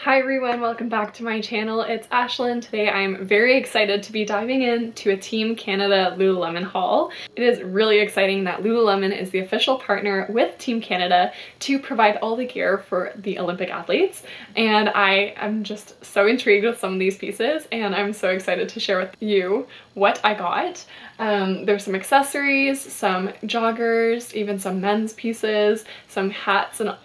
Hi everyone, welcome back to my channel. It's Ashlyn. Today I'm very excited to be diving into a Team Canada Lululemon haul. It is really exciting that Lululemon is the official partner with Team Canada to provide all the gear for the Olympic athletes, and I am just so intrigued with some of these pieces, and I'm so excited to share with you what I got. There's some accessories, some joggers, even some men's pieces, some hats, and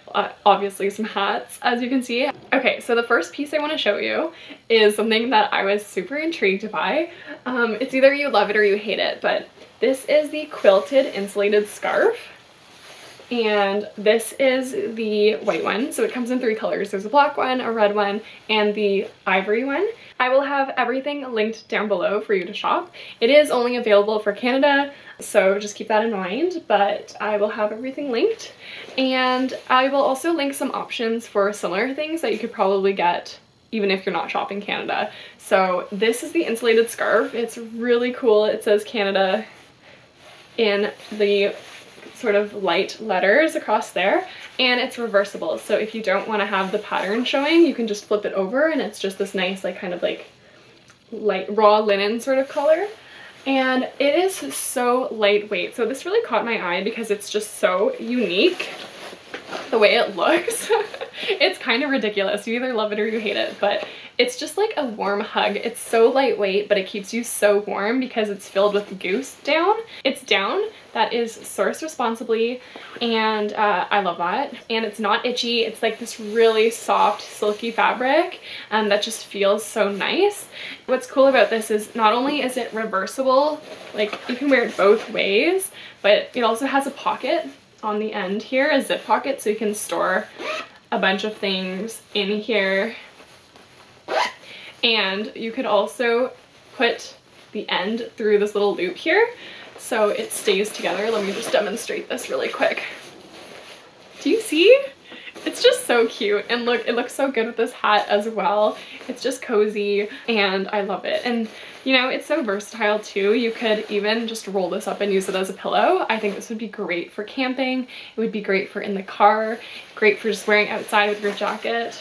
obviously some hats, as you can see. Okay, so the first piece I want to show you is something that I was super intrigued by. It's either you love it or you hate it, but this is the Quilted Insulated scarf. And this is the white one, so it comes in 3 colors. There's a black one, a red one, and the ivory one. I will have everything linked down below for you to shop. It is only available for Canada, so just keep that in mind, but I will have everything linked. And I will also link some options for similar things that you could probably get even if you're not shopping Canada. So this is the insulated scarf. It's really cool. It says Canada in the sort of light letters across there, and it's reversible, so if you don't want to have the pattern showing, you can just flip it over and it's just this nice kind of like light raw linen sort of color. And it is so lightweight, so this really caught my eye because it's just so unique the way it looks. It's kind of ridiculous. You either love it or you hate it, but it's just like a warm hug. It's so lightweight, but it keeps you so warm because it's filled with goose down. It's down that is sourced responsibly, and I love that. And it's not itchy. It's like this really soft, silky fabric that just feels so nice. What's cool about this is not only is it reversible, like you can wear it both ways, but it also has a pocket on the end here, a zip pocket, so you can store a bunch of things in here. And you could also put the end through this little loop here so it stays together. Let me just demonstrate this really quick. Do you see? It's just so cute, and look, it looks so good with this hat as well. It's just cozy and I love it. And you know, it's so versatile too. You could even just roll this up and use it as a pillow. I think this would be great for camping. It would be great for in the car, great for just wearing outside with your jacket.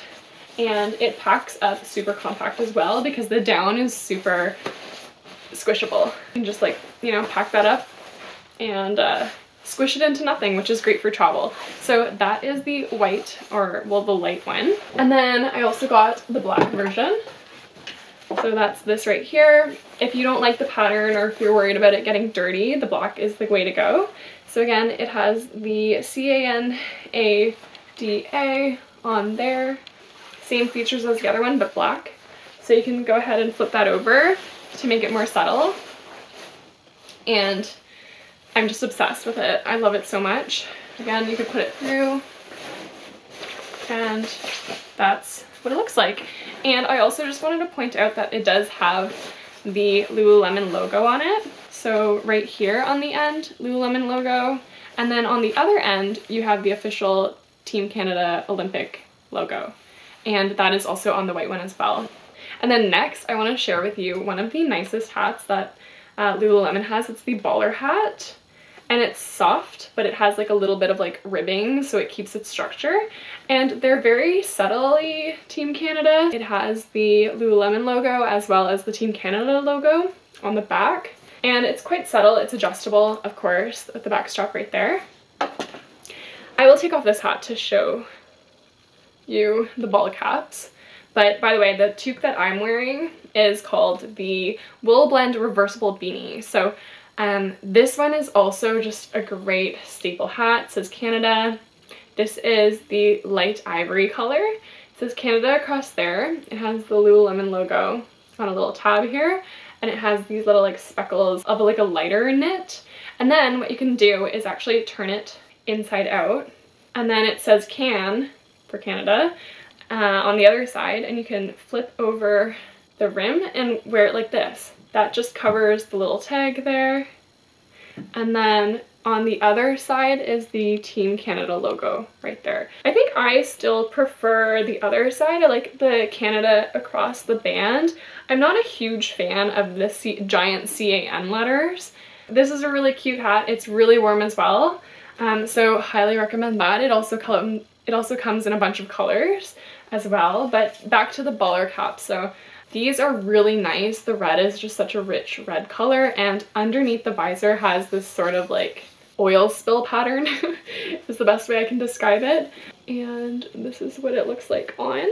And it packs up super compact as well because the down is super squishable. You can just like, you know, pack that up and squish it into nothing, which is great for travel. So that is the white, or well, the light one. And then I also got the black version. So that's this right here. If you don't like the pattern or if you're worried about it getting dirty, the black is the way to go. So again, it has the CANADA on there. Same features as the other one, but black. So you can go ahead and flip that over to make it more subtle. And I'm just obsessed with it. I love it so much. Again, you could put it through, and that's what it looks like. And I also just wanted to point out that it does have the Lululemon logo on it. So right here on the end, Lululemon logo, and then on the other end, you have the official Team Canada Olympic logo. And that is also on the white one as well. And then next, I want to share with you one of the nicest hats that Lululemon has. It's the baller hat. And it's soft, but it has like a little bit of like ribbing, so it keeps its structure. And they're very subtly Team Canada. It has the Lululemon logo as well as the Team Canada logo on the back. And it's quite subtle. It's adjustable, of course, with the back strap right there. I will take off this hat to show you the ball caps. But by the way, the toque that I'm wearing is called the Wool Blend Reversible Beanie. So this one is also just a great staple hat. It says Canada. This is the light ivory color. It says Canada across there. It has the Lululemon logo on a little tab here, and it has these little like speckles of like a lighter knit. And then what you can do is actually turn it inside out, and then it says Can for Canada on the other side, and you can flip over the rim and wear it like this. That just covers the little tag there. And then on the other side is the Team Canada logo right there. I think I still prefer the other side. I like the Canada across the band. I'm not a huge fan of the giant CAN letters. This is a really cute hat. It's really warm as well. So highly recommend that. It also comes in a bunch of colors. as well. But back to the bowler caps. So these are really nice. The red is just such a rich red color, and underneath the visor has this sort of like oil spill pattern is the best way I can describe it. And this is what it looks like on.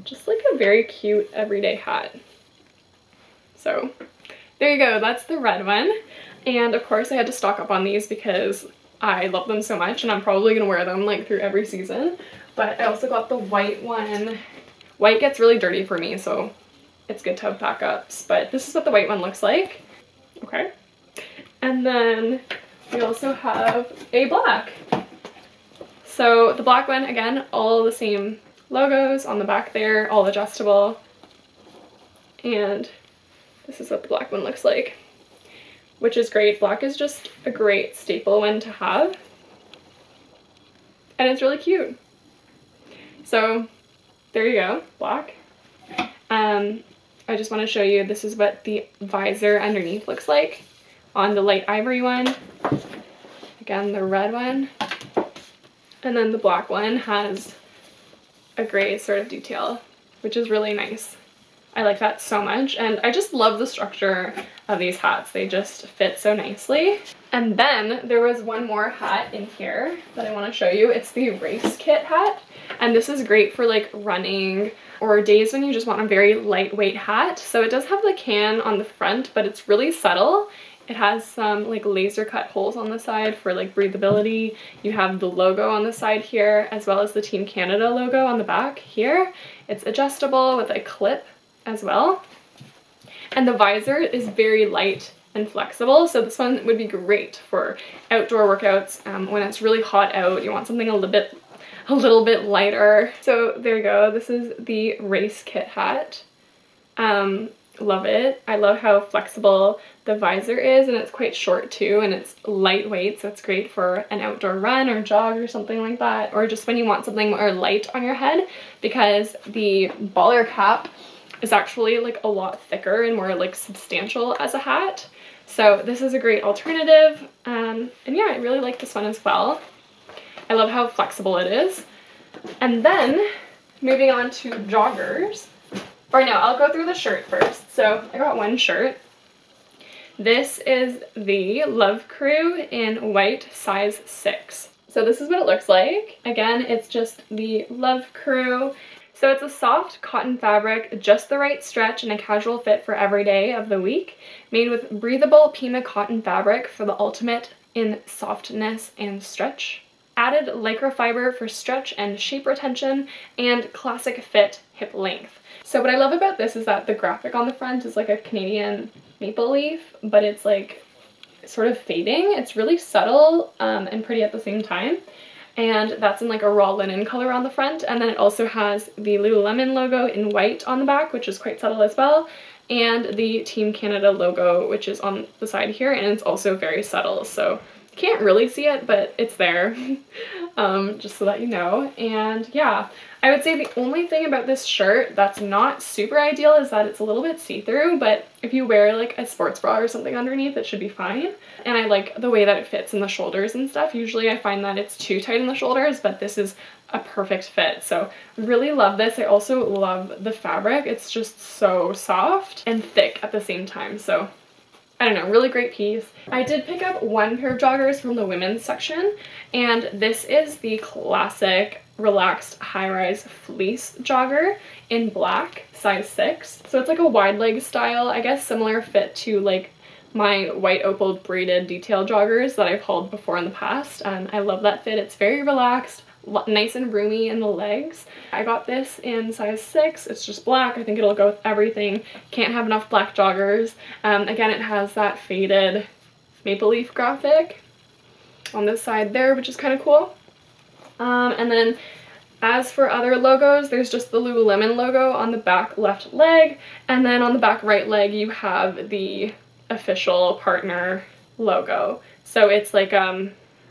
Just like a very cute everyday hat. So there you go, that's the red one. And of course I had to stock up on these because I love them so much and I'm probably gonna wear them like through every season. But I also got the white one. White gets really dirty for me, so it's good to have backups. But this is what the white one looks like. Okay. And then we also have a black. So the black one, again, all the same logos on the back there, all adjustable. And this is what the black one looks like, which is great. Black is just a great staple one to have. And it's really cute. So there you go, black. I just want to show you, this is what the visor underneath looks like on the light ivory one. Again, the red one. And then the black one has a gray sort of detail, which is really nice. I like that so much, and I just love the structure of these hats. They just fit so nicely. And then there was one more hat in here that I want to show you. It's the race kit hat, and this is great for like running or days when you just want a very lightweight hat. So it does have the can on the front, but it's really subtle. It has some like laser cut holes on the side for like breathability. You have the logo on the side here, as well as the Team Canada logo on the back here. It's adjustable with a clip as well. And the visor is very light and flexible, so this one would be great for outdoor workouts when it's really hot out. You want something a little bit lighter. So there you go. This is the race kit hat. Love it. I love how flexible the visor is, and it's quite short too, and it's lightweight, so it's great for an outdoor run or jog or something like that, or just when you want something more light on your head, because the baller cap is actually like a lot thicker and more like substantial as a hat. So this is a great alternative, and yeah, I really like this one as well. I love how flexible it is. And then moving on to joggers. Or no, I'll go through the shirt first. So I got one shirt. This is the Love Crew in white, size 6. So this is what it looks like. Again, it's just the Love Crew. So it's a soft cotton fabric, just the right stretch and a casual fit for every day of the week, made with breathable Pima cotton fabric for the ultimate in softness and stretch. Added lycra fiber for stretch and shape retention, and classic fit hip length. So what I love about this is that the graphic on the front is like a Canadian maple leaf, but it's like sort of fading. It's really subtle and pretty at the same time. And that's in like a raw linen color on the front. And then it also has the Lululemon logo in white on the back, which is quite subtle as well. And the Team Canada logo, which is on the side here, and it's also very subtle. So you can't really see it, but it's there, just so that you know. And yeah, I would say the only thing about this shirt that's not super ideal is that it's a little bit see-through, but if you wear like a sports bra or something underneath, it should be fine. And I like the way that it fits in the shoulders and stuff. Usually I find that it's too tight in the shoulders, but this is a perfect fit. So really love this. I also love the fabric. It's just so soft and thick at the same time. So I don't know, really great piece. I did pick up one pair of joggers from the women's section, and this is the classic relaxed high-rise fleece jogger in black, size 6. So it's like a wide leg style, I guess similar fit to like my white opal braided detail joggers that I've hauled before in the past. I love that fit. It's very relaxed, nice and roomy in the legs. I got this in size 6. It's just black. I think it'll go with everything. Can't have enough black joggers. Again, it has that faded maple leaf graphic on this side there, which is kind of cool. And then as for other logos, there's just the Lululemon logo on the back left leg, and then on the back right leg you have the official partner logo. So it's like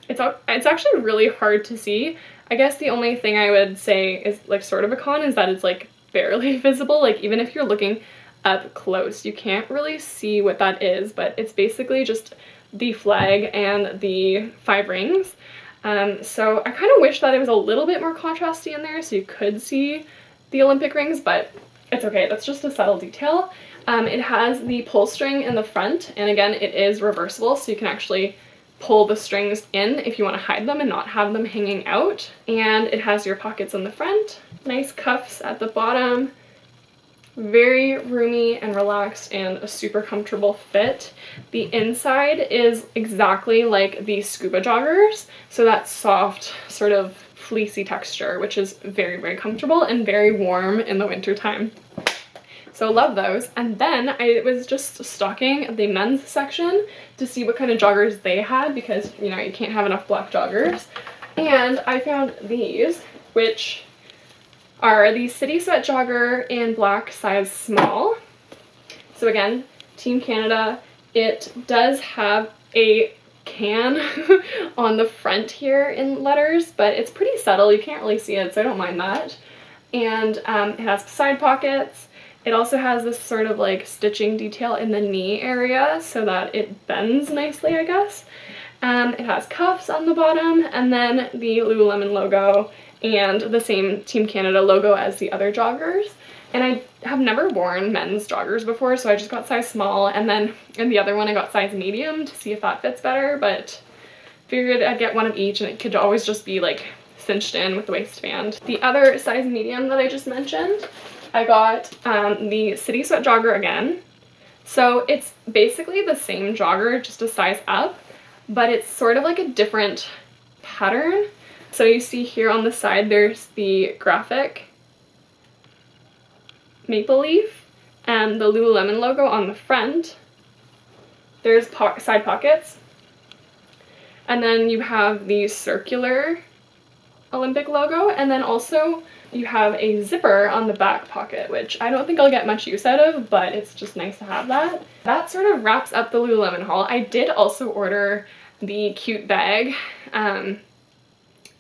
it's actually really hard to see. I guess the only thing I would say is like sort of a con is that it's like barely visible. Like even if you're looking up close, you can't really see what that is, but it's basically just the flag and the 5 rings. So I kind of wish that it was a little bit more contrasty in there so you could see the Olympic rings, but it's okay, that's just a subtle detail. It has the pull string in the front, and again, it is reversible, so you can actually pull the strings in if you want to hide them and not have them hanging out. And it has your pockets in the front, nice cuffs at the bottom, very roomy and relaxed and a super comfortable fit. The inside is exactly like the Scuba joggers, so that soft sort of fleecy texture, which is very, very comfortable and very warm in the winter time. So love those. And then I was just stalking the men's section to see what kind of joggers they had, because you know you can't have enough black joggers. And I found these, which are the City Sweat jogger in black size small. So again, Team Canada. It does have a can on the front here in letters, but it's pretty subtle, you can't really see it, so I don't mind that. And it has side pockets. It also has this sort of like stitching detail in the knee area so that it bends nicely, I guess. It has cuffs on the bottom, and then the Lululemon logo and the same Team Canada logo as the other joggers. And I have never worn men's joggers before, so I just got size small, and then in the other one I got size medium to see if that fits better, but figured I'd get one of each and it could always just be like cinched in with the waistband. The other size medium that I just mentioned, I got the City Sweat jogger again. So it's basically the same jogger, just a size up, but it's sort of like a different pattern. So you see here on the side there's the graphic maple leaf and the Lululemon logo on the front. There's side pockets, and then you have the circular Olympic logo, and then also you have a zipper on the back pocket, which I don't think I'll get much use out of, but it's just nice to have that. That sort of wraps up the Lululemon haul. I did also order the cute bag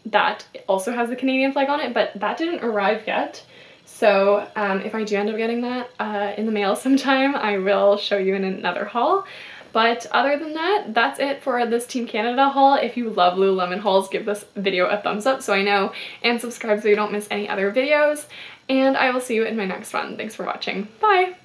that also has the Canadian flag on it, but that didn't arrive yet. So if I do end up getting that in the mail sometime, I will show you in another haul. But other than that, that's it for this Team Canada haul. If you love Lululemon hauls, give this video a thumbs up so I know, and subscribe so you don't miss any other videos. And I will see you in my next one. Thanks for watching. Bye!